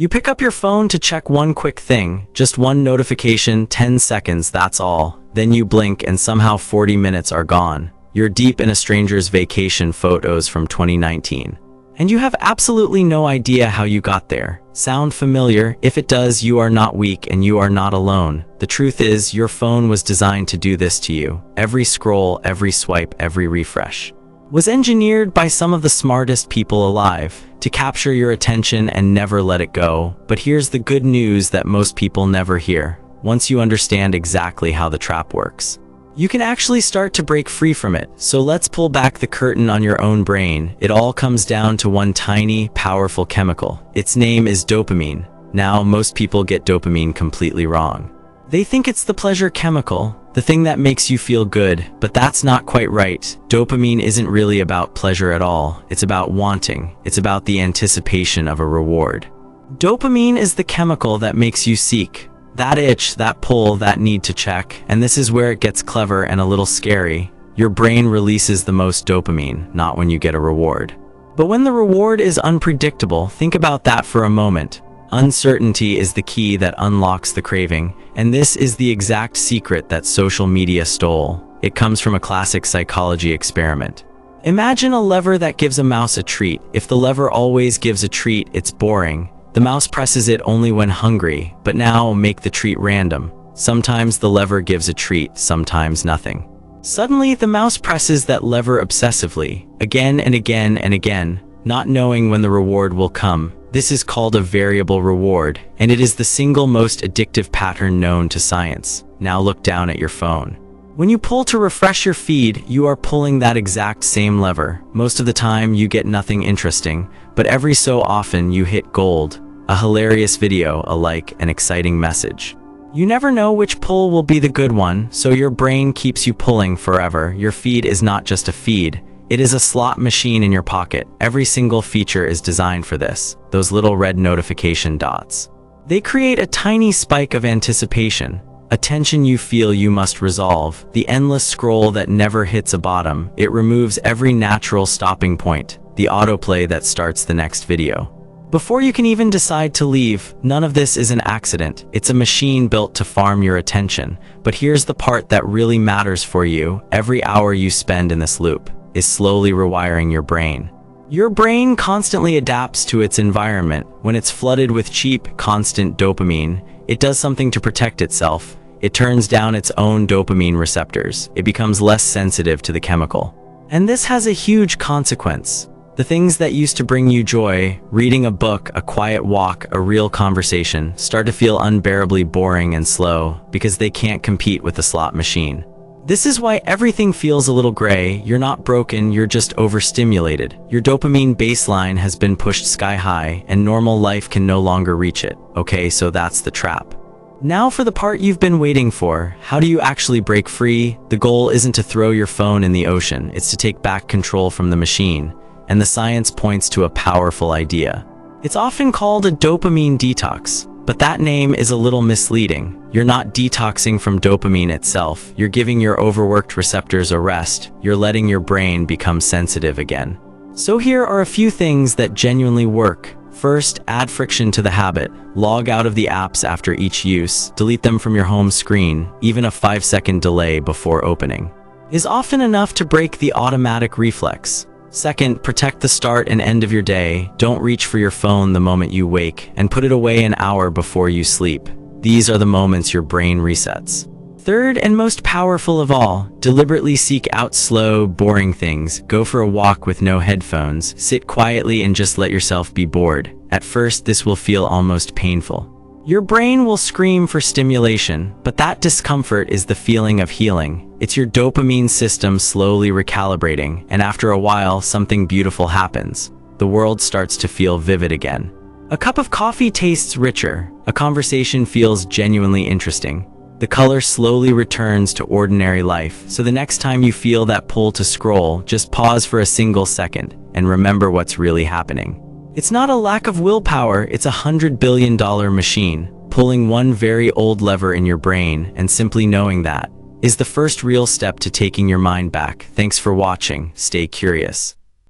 You pick up your phone to check one quick thing, just one notification, 10 seconds, that's all. Then you blink and somehow 40 minutes are gone. You're deep in a stranger's vacation photos from 2019. And you have absolutely no idea how you got there. Sound familiar? If it does, you are not weak and you are not alone. The truth is, your phone was designed to do this to you. Every scroll, every swipe, every refresh was engineered by some of the smartest people alive to capture your attention and never let it go. But here's the good news that most people never hear. Once you understand exactly how the trap works, you can actually start to break free from it. So let's pull back the curtain on your own brain. It all comes down to one tiny, powerful chemical. Its name is dopamine. Now, most people get dopamine completely wrong. They think it's the pleasure chemical, the thing that makes you feel good, but that's not quite right. Dopamine isn't really about pleasure at all. It's about wanting. It's about the anticipation of a reward. Dopamine is the chemical that makes you seek. That itch, that pull, that need to check. And this is where it gets clever and a little scary. Your brain releases the most dopamine, not when you get a reward, but when the reward is unpredictable. Think about that for a moment. Uncertainty is the key that unlocks the craving, and this is the exact secret that social media stole. It comes from a classic psychology experiment. Imagine a lever that gives a mouse a treat. If the lever always gives a treat, it's boring. The mouse presses it only when hungry, but now make the treat random. Sometimes the lever gives a treat, sometimes nothing. Suddenly, the mouse presses that lever obsessively, again and again and again, not knowing when the reward will come. This is called a variable reward, and it is the single most addictive pattern known to science. Now look down at your phone. When you pull to refresh your feed, you are pulling that exact same lever. Most of the time, you get nothing interesting, but every so often you hit gold. A hilarious video, a like, an exciting message. You never know which pull will be the good one, so your brain keeps you pulling forever. Your feed is not just a feed. It is a slot machine in your pocket. Every single feature is designed for this. Those little red notification dots. They create a tiny spike of anticipation, a tension you feel you must resolve. The endless scroll that never hits a bottom. It removes every natural stopping point, the autoplay that starts the next video. Before you can even decide to leave, none of this is an accident. It's a machine built to farm your attention. But here's the part that really matters for you. Every hour you spend in this loop is slowly rewiring your brain. Your brain constantly adapts to its environment. When it's flooded with cheap, constant dopamine, it does something to protect itself. It turns down its own dopamine receptors. It becomes less sensitive to the chemical. And this has a huge consequence. The things that used to bring you joy, reading a book, a quiet walk, a real conversation, start to feel unbearably boring and slow because they can't compete with the slot machine. This is why everything feels a little gray. You're not broken, you're just overstimulated. Your dopamine baseline has been pushed sky high, and normal life can no longer reach it. Okay, so that's the trap. Now for the part you've been waiting for. How do you actually break free? The goal isn't to throw your phone in the ocean, it's to take back control from the machine. And the science points to a powerful idea. It's often called a dopamine detox, but that name is a little misleading. You're not detoxing from dopamine itself. You're giving your overworked receptors a rest. You're letting your brain become sensitive again. So here are a few things that genuinely work. First, add friction to the habit. Log out of the apps after each use. Delete them from your home screen. Even a 5-second delay before opening is often enough to break the automatic reflex. Second, protect the start and end of your day. Don't reach for your phone the moment you wake, and put it away an hour before you sleep. These are the moments your brain resets. Third, and most powerful of all, deliberately seek out slow, boring things. Go for a walk with no headphones. Sit quietly and just let yourself be bored. At first, this will feel almost painful. Your brain will scream for stimulation, but that discomfort is the feeling of healing. It's your dopamine system slowly recalibrating, and after a while, something beautiful happens. The world starts to feel vivid again. A cup of coffee tastes richer. A conversation feels genuinely interesting. The color slowly returns to ordinary life, so the next time you feel that pull to scroll, just pause for a single second and remember what's really happening. It's not a lack of willpower, it's a $100 billion machine. Pulling one very old lever in your brain, and simply knowing that is the first real step to taking your mind back. Thanks for watching. Stay curious.